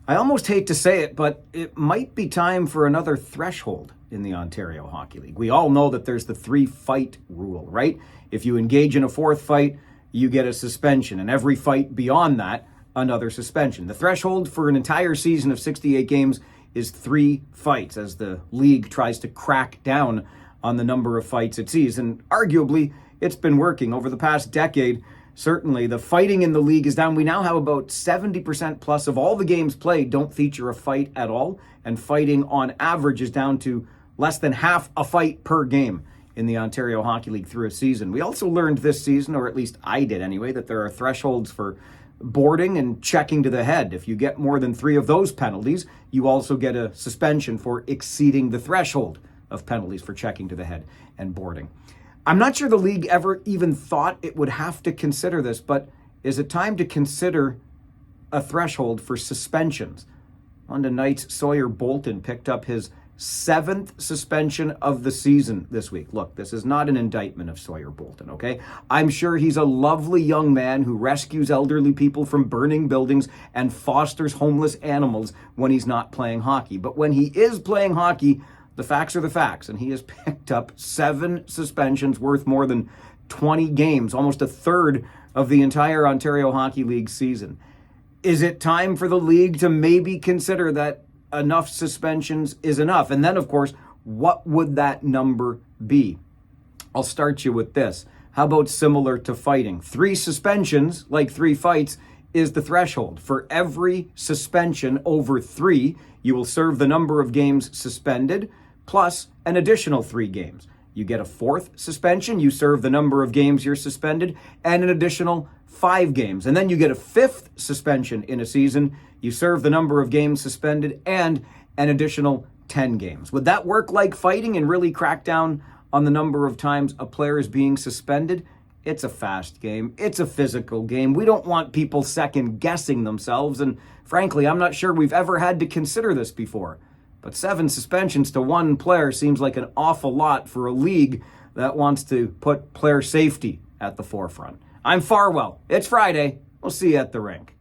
I almost hate to say it, but it might be time for another threshold in the Ontario Hockey League. We all know that there's the 3-fight rule, right? If you engage in a fourth fight, you get a suspension, and every fight beyond that, another suspension. The threshold for an entire season of 68 games is 3 fights, as the league tries to crack down on the number of fights it sees. And arguably, it's been working. Over the past decade, certainly, the fighting in the league is down. We now have about 70% plus of all the games played don't feature a fight at all. And fighting on average is down to less than half a fight per game in the Ontario Hockey League through a season. We also learned this season, or at least I did anyway, that there are thresholds for boarding and checking to the head. If you get more than 3 of those penalties, you also get a suspension for exceeding the threshold of penalties for checking to the head and boarding. I'm not sure the league ever even thought it would have to consider this, but is it time to consider a threshold for suspensions? On tonight's Sawyer Bolton picked up his 7th suspension of the season this week. Look, this is not an indictment of Sawyer Bolton, okay? I'm sure he's a lovely young man who rescues elderly people from burning buildings and fosters homeless animals when he's not playing hockey. But when he is playing hockey, the facts are the facts, and he has picked up 7 suspensions worth more than 20 games, almost a third of the entire Ontario Hockey League season. Is it time for the league to maybe consider that enough suspensions is enough? And then, of course, what would that number be? I'll start you with this. How about similar to fighting? 3 suspensions, like 3 fights, is the threshold. For every suspension over 3, you will serve the number of games suspended, plus an additional 3 games. You get a 4th suspension, you serve the number of games you're suspended, and an additional 5 games. And then you get a 5th suspension in a season, you serve the number of games suspended, and an additional 10 games. Would that work like fighting and really crack down on the number of times a player is being suspended? It's a fast game. It's a physical game. We don't want people second guessing themselves. And frankly, I'm not sure we've ever had to consider this before. But 7 suspensions to 1 player seems like an awful lot for a league that wants to put player safety at the forefront. I'm Farwell. It's Friday. We'll see you at the rink.